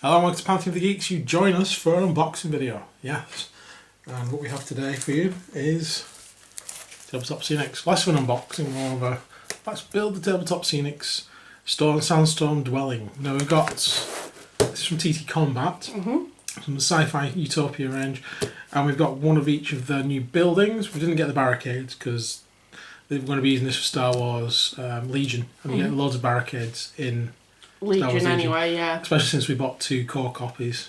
Hello and welcome to Pantheon of the Geeks. You join us for an unboxing video. Yes. And what we have today for you is Tabletop Scenics. Less of an unboxing, more of a let's build the Tabletop Scenics Sandstorm Dwelling. Now we've got this is from Ttcombats, from the Sci-Fi Utopia range, and we've got one of each of the new buildings. We didn't get the barricades because they're going to be using this for Star Wars Legion, and you get loads of barricades in Legion anyway, yeah. Especially since we bought 2 core copies.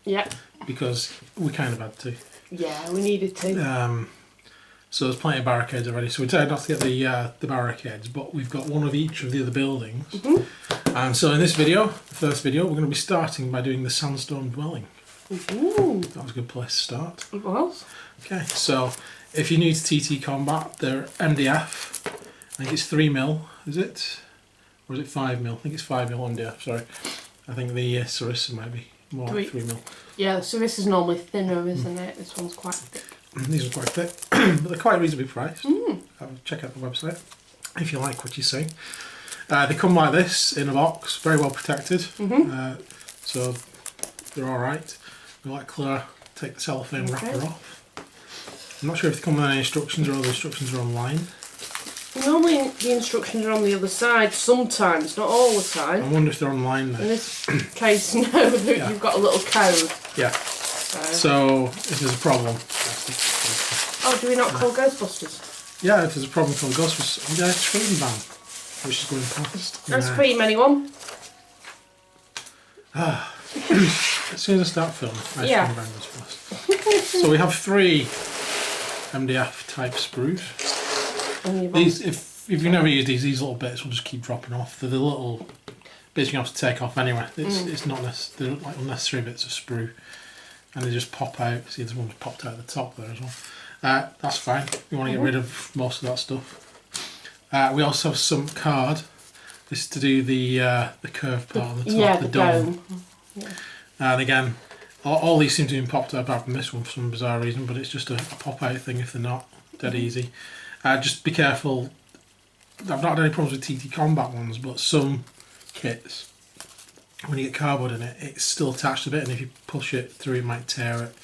Yeah. Because we kind of had to. Yeah, we needed to. So there's plenty of barricades already. So we decided not to get the barricades, but we've got one of each of the other buildings. And so in this video, the first video, we're going to be starting by doing the Sandstorm Dwelling. Ooh. That was a good place to start. It was. Okay, so if you're new to Ttcombat, they're MDF. I think it's 3mm, is it? Or is it 5mm? I think it's 5mm MDF, sorry. I think the Sarissa might be more like 3mm. Yeah, the Sarissa is normally thinner, isn't it? This one's quite thick. These are quite thick, but they're quite reasonably priced. Check out the website if you like what you see. They come like this in a box, very well protected. So they're alright. We let Claire take the cellophane wrapper off. I'm not sure if they come with any instructions or all the instructions are online. Normally the instructions are on the other side, sometimes, not all the time. I wonder if they're online now. In this case, no, you've got a little code. Yeah. So if there's a problem... Oh, do we not call Ghostbusters? Yeah, if there's a problem called Ghostbusters, the ice cream van, which is going past. Ice cream, anyone? As soon as I start filming, ice cream van goes past. So we have 3 MDF type sprues. These, if you've never used these little bits will just keep dropping off. They're the little bits you have to take off anyway. It's not they're like unnecessary bits of sprue, and they just pop out. See, there's one just popped out at the top there as well. That's fine. You want to get rid of most of that stuff. We also have some card. This is to do the curved part on the top, the dome. And again, all these seem to have been popped out apart from this one for some bizarre reason, but it's just a pop out thing if they're not. Dead easy. Just be careful. I've not had any problems with Ttcombat ones, but some kits, when you get cardboard in it, it's still attached a bit, and if you push it through, it might tear it.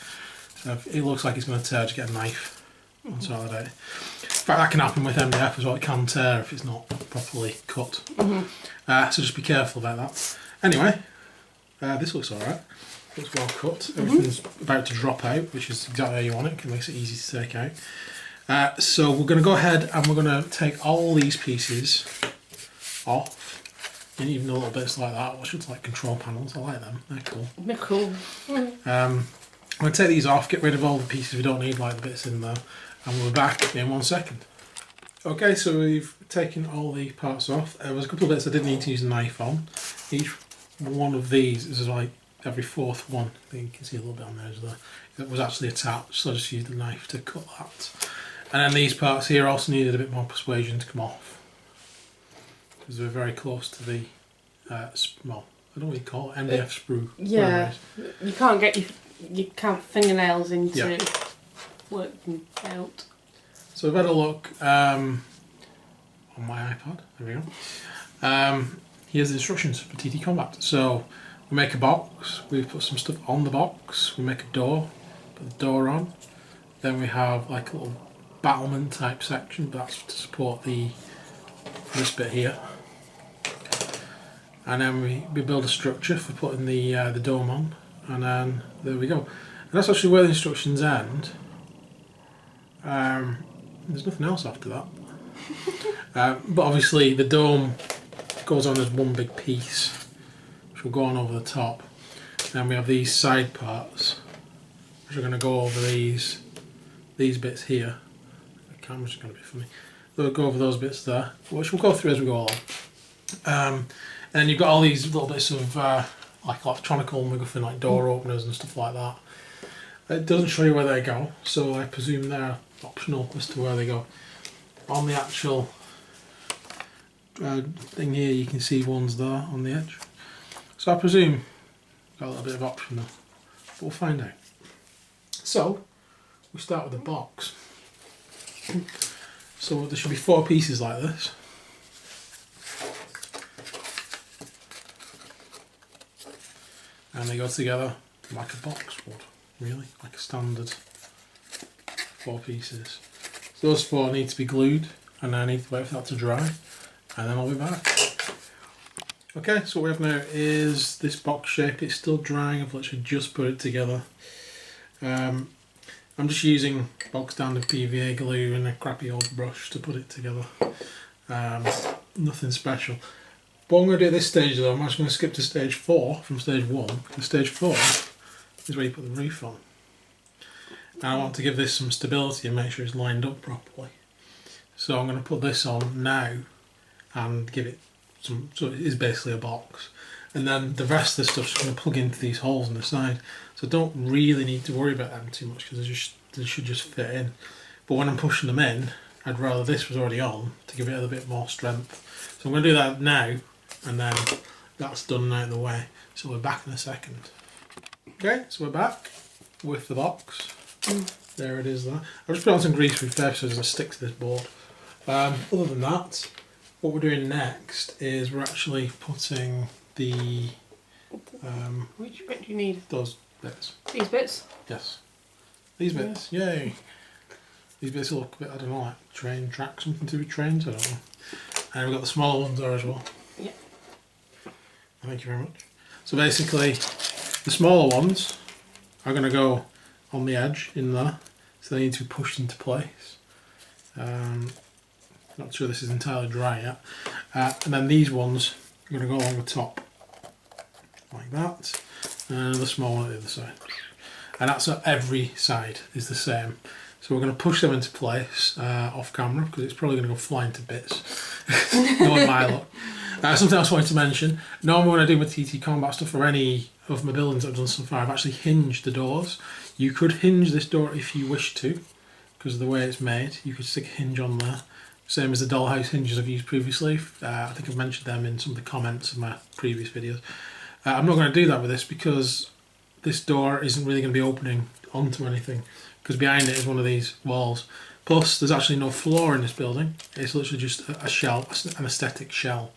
So if it looks like it's going to tear, just get a knife on top of it. In fact, that can happen with MDF as well. It can tear if it's not properly cut. So just be careful about that. Anyway, this looks alright. Looks well cut. Everything's about to drop out, which is exactly how you want it. It makes it easy to take out. So we're going to go ahead and we're going to take all these pieces off, and even the little bits like that, which looks like control panels. I like them, they're cool. They're cool. I'm going to take these off, get rid of all the pieces we don't need, like the bits in there, and we'll be back in 1 second. Okay, so we've taken all the parts off. There was a couple of bits I didn't need to use a knife on. Each one of these is like every 4th one. I think you can see a little bit on there as well. It was actually attached, so I just used the knife to cut that. And then these parts here also needed a bit more persuasion to come off, because they're very close to the, well, I don't know what you call it, MDF sprue. Yeah, you can't get your fingernails into working out. So we've had a look on my iPad, there we go. Here's the instructions for Ttcombat. So we make a box, we put some stuff on the box, we make a door, put the door on, then we have like a little battlement type section, but that's to support this bit here, and then we build a structure for putting the dome on, and then there we go. And that's actually where the instructions end. There's nothing else after that. But obviously the dome goes on as one big piece, which will go on over the top. And we have these side parts, which are going to go over these bits here. Camera's going to be funny. We'll go over those bits there, which we'll go through as we go along. And then you've got all these little bits of like electronical MacGuffin, like door openers and stuff like that. It doesn't show you where they go, so I presume they're optional as to where they go. On the actual thing here, you can see one's there on the edge. So I presume got a little bit of optional, but we'll find out. So we start with the box. So there should be 4 pieces like this. and they go together like a box would, really, like a standard 4 pieces. So those 4 need to be glued, and I need to wait for that to dry, and then I'll be back. Okay, so what we have now is this box shape. It's still drying. I've literally just put it together. I'm just using bog standard PVA glue and a crappy old brush to put it together. Nothing special. What I'm going to do at this stage though, I'm actually going to skip to stage 4 from stage 1. Because stage 4 is where you put the roof on. And I want to give this some stability and make sure it's lined up properly. So I'm going to put this on now and give it some, so it is basically a box. And then the rest of the stuff's going to plug into these holes on the side. So don't really need to worry about them too much because they should just fit in. But when I'm pushing them in, I'd rather this was already on to give it a little bit more strength. So I'm going to do that now, and then that's done out of the way. So we're back in a second. Okay, so we're back with the box. There it is there. I've just put on some grease-proof tape so it doesn't stick to this board. Other than that, what we're doing next is we're actually putting the... which bit do you need? Those bits. These bits? Yes. These bits, yay! These bits look a bit, I don't know, like train track, something to do with trains, I don't know. And we've got the smaller ones there as well. Yeah. Thank you very much. So basically, the smaller ones are going to go on the edge in there, so they need to be pushed into place. Not sure this is entirely dry yet. And then these ones are going to go along the top, like that, and the small one at the other side. And that's at every side is the same. So we're going to push them into place off camera because it's probably going to go flying to bits. Knowing my luck. Something else I wanted to mention. Normally when I do my Ttcombat stuff or any of my buildings I've done so far, I've actually hinged the doors. You could hinge this door if you wish to, because of the way it's made. You could stick a hinge on there. Same as the dollhouse hinges I've used previously. I think I've mentioned them in some of the comments of my previous videos. I'm not going to do that with this because this door isn't really going to be opening onto anything, because behind it is one of these walls. Plus there's actually no floor in this building. It's literally just a shell, an aesthetic shell.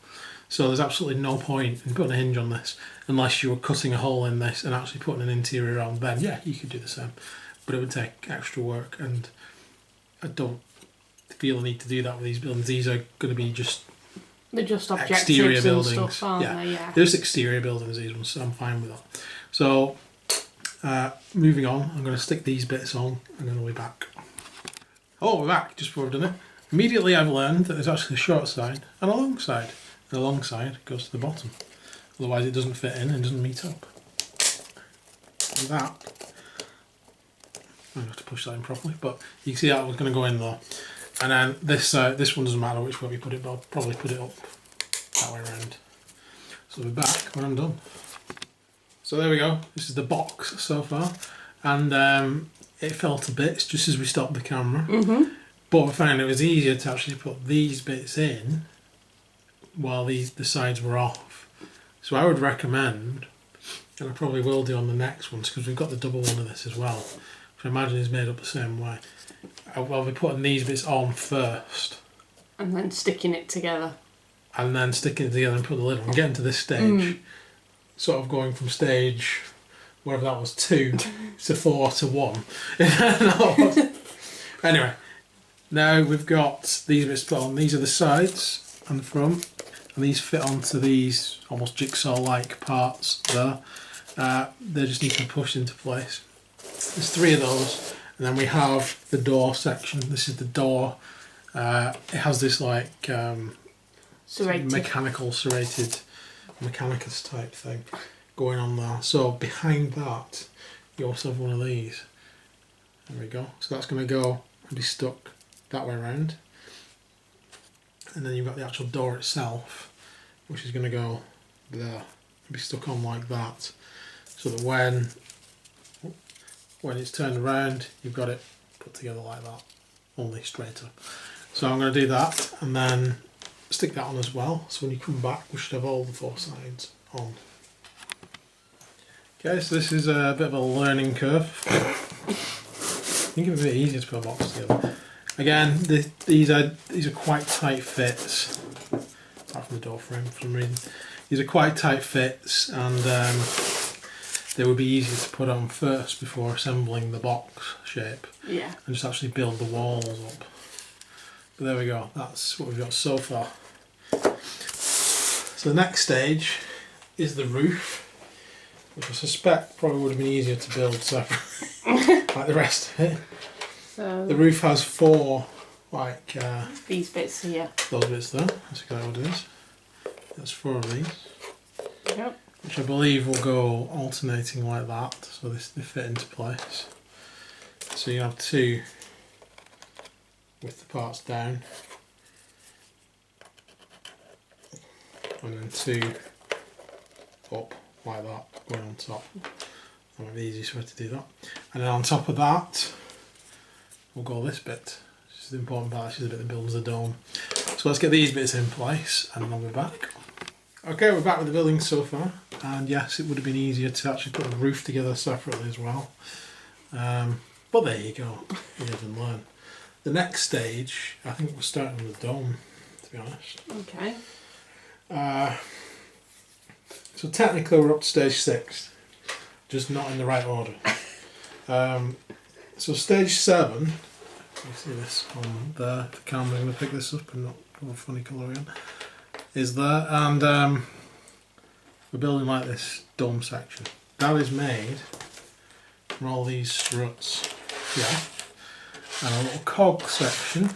So there's absolutely no point in putting a hinge on this unless you were cutting a hole in this and actually putting an interior on. Then yeah, you could do the same, but it would take extra work, and I don't feel a need to do that with these buildings. These are going to be just they're just objectives exterior buildings. And stuff, aren't they? Yeah, there's exterior buildings, these ones, so I'm fine with that. So moving on, I'm going to stick these bits on and then we'll be back. Oh, we're back just before I've done it. Immediately I've learned that there's actually a short side and a long side. The long side goes to the bottom, otherwise it doesn't fit in and doesn't meet up. And that, I have to push that in properly, but you can see that was going to go in there. And then this one doesn't matter which way we put it, but I'll probably put it up that way around. So we'll be back when I'm done. So there we go, this is the box so far, and it fell to bits just as we stopped the camera. But I found it was easier to actually put these bits in while the sides were off. So I would recommend, and I probably will do on the next ones because we've got the double one of this as well, which I imagine is made up the same way. I'll be putting these bits on first. And then sticking it together. And then sticking it together and put the lid on. Getting to this stage, sort of going from stage, whatever that was, 2 to 4 to 1. Anyway, now we've got these bits put on. These are the sides and the front, and these fit onto these almost jigsaw-like parts there. They just need to be pushed into place. There's 3 of those, and then we have the door section. This is the door. It has this like mechanical serrated mechanicus type thing going on there. So behind that you also have one of these. There we go. So that's going to go and be stuck that way around, and then you've got the actual door itself, which is going to go there and be stuck on like that, so that when it's turned around you've got it put together like that, only straight up. So I'm going to do that and then stick that on as well, so when you come back we should have all the 4 sides on. Okay, so this is a bit of a learning curve. I think it would be a bit easier to put a box together. Again, these are quite tight fits, apart from the door frame for some reason. These are quite tight fits, and they would be easier to put on first before assembling the box shape. Yeah. And just actually build the walls up. But there we go, that's what we've got so far. So the next stage is the roof, which I suspect probably would have been easier to build separately, like the rest of it. So the roof has 4, like... these bits here. Those bits there, that's exactly what it is. That's 4 of these. Yep. Which I believe will go alternating like that, so they fit into place. So you have 2 with the parts down, and then 2 up like that, going on top. That might be the easiest way to do that. And then on top of that, we'll go this bit. This is the important part, this is the bit that builds the dome. So let's get these bits in place, and then I'll be back. Okay, we're back with the building so far, and yes, it would have been easier to actually put the roof together separately as well. But there you go, you live and learn. The next stage, I think we're starting with the dome, to be honest. Okay. So technically we're up to stage 6, just not in the right order. So stage 7, you see this on there, the camera, I'm going to pick this up and not go a funny colour again, is there, and we're building like this dome section. That is made from all these struts here, and a little cog section.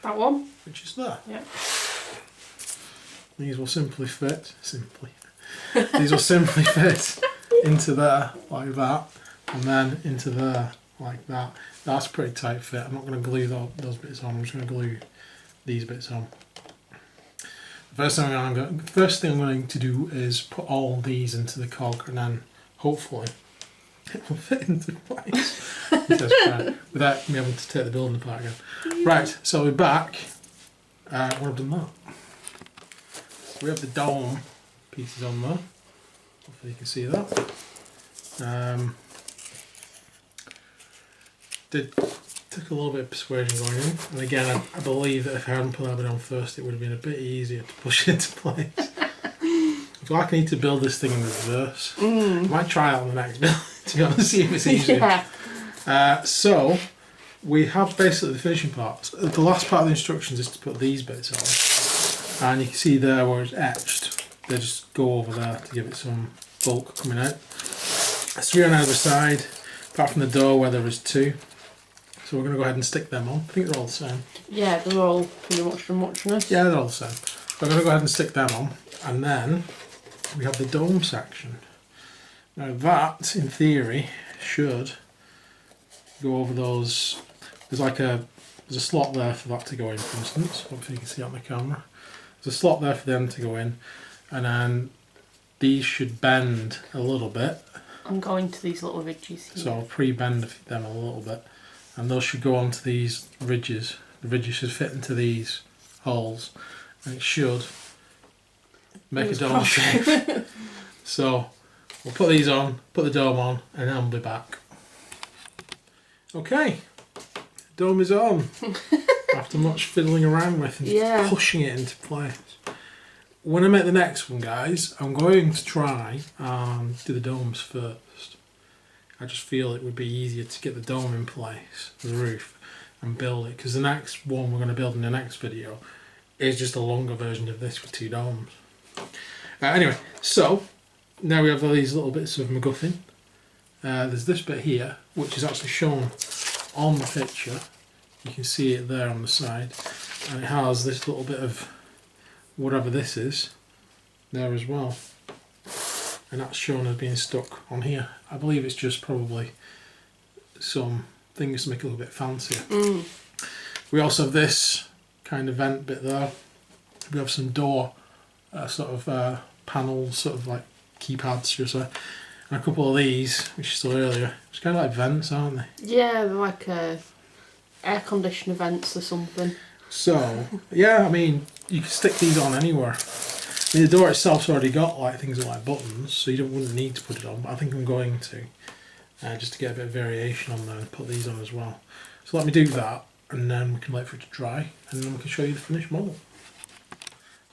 That one? Which is there. Yeah. These will simply fit, these will simply fit into there like that, and then into there like that. That's a pretty tight fit. I'm not going to glue those bits on, I'm just going to glue these bits on. The first thing I'm going to do is put all these into the cog, and then hopefully it will fit into place without me having to take the building apart again. Right, so we're back when I've done that. We have the dome pieces on there. Hopefully you can see that. Took a little bit of persuasion going in, and again I believe that if I hadn't put that bit on first it would have been a bit easier to push it into place. I feel like I need to build this thing in reverse. I might try it on the next build to be honest, see if it's easier. Yeah. So we have basically the finishing parts. The last part of the instructions is to put these bits on, and you can see there where it's etched, they just go over there to give it some bulk coming out. There's 3 on either side, apart from the door where there is 2. So we're going to go ahead and stick them on. I think they're all the same. Yeah, they're all pretty much from muchness. Yeah, they're all the same. So I'm going to go ahead and stick them on, and then we have the dome section. Now that, in theory, should go over those. There's a slot there for that to go in, for instance. Hopefully you can see it on the camera. There's a slot there for them to go in, and then these should bend a little bit. I'm going to these little ridges here. So I'll pre-bend them a little bit, and those should go onto these ridges. The ridges should fit into these holes, and it should make a dome shape. So we'll put these on, put the dome on, and then I'll be back. Okay, dome is on. After much fiddling around with and pushing it into place. When I make the next one, guys, I'm going to try and do the domes first. I just feel it would be easier to get the dome in place, the roof, and build it, because the next one we're going to build in the next video is just a longer version of this with 2 domes. Anyway, so now we have all these little bits of MacGuffin. There's this bit here, which is actually shown on the picture. You can see it there on the side, and it has this little bit of whatever this is there as well, and that's shown as being stuck on here. I believe it's just probably some things to make it a little bit fancier. We also have this kind of vent bit there. We have some door sort of panels, sort of like keypads, should I say, and a couple of these which you saw earlier. It's kind of like vents, aren't they? Yeah, they're like air conditioner vents or something. So yeah, I mean, you can stick these on anywhere. I mean, the door itself's already got like things like buttons, so you wouldn't need to put it on, but I think I'm going to, just to get a bit of variation on there, and put these on as well. So let me do that, and then we can wait for it to dry, and then we can show you the finished model.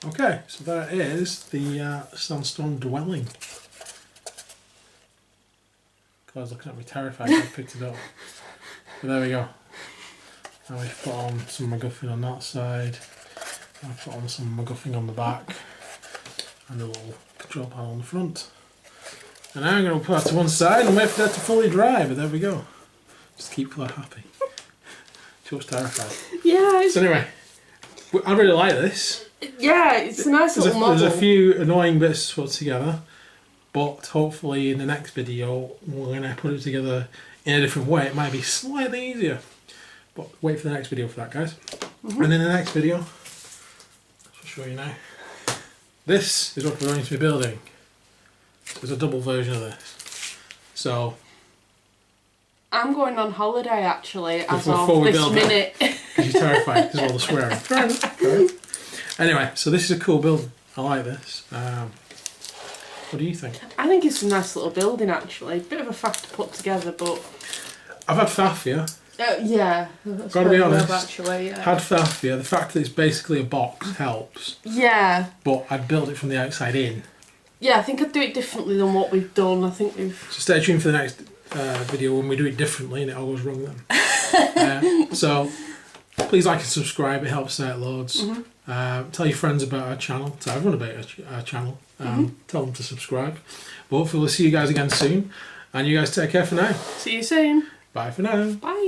Okay, so there is the Sandstorm Dwelling. Claire's looking at me terrified I picked it up. But there we go. Now we've put on some MacGuffin on that side. I've put on some MacGuffin on the back. And a little control panel on the front. And now I'm going to put that to one side and wait for that to fully dry, but there we go. Just keep Claire happy. She was terrified. Yeah. So anyway, I really like this. Yeah, it's a nice little model. There's a few annoying bits to put together, but hopefully in the next video we're going to put it together in a different way. It might be slightly easier, but wait for the next video for that, guys. And in the next video, I'll show you now. This is what we're going to be building. There's a double version of this. So I'm going on holiday actually as before of we this build minute. Because you're terrified because of all the swearing. Fair enough. Anyway, so this is a cool build. I like this. What do you think? I think it's a nice little building actually. Bit of a faff to put together, but I've had faff here. yeah. Gotta be honest. Actually, yeah. Had faff here. The fact that it's basically a box helps. Yeah. But I built it from the outside in. Yeah, I think I'd do it differently than what we've done. I think we've. So stay tuned for the next video when we do it differently and it all goes wrong then. So please like and subscribe. It helps out loads. Tell your friends about our channel. Tell everyone about our channel. Tell them to subscribe. But hopefully we'll see you guys again soon. And you guys take care for now. See you soon. Bye for now. Bye.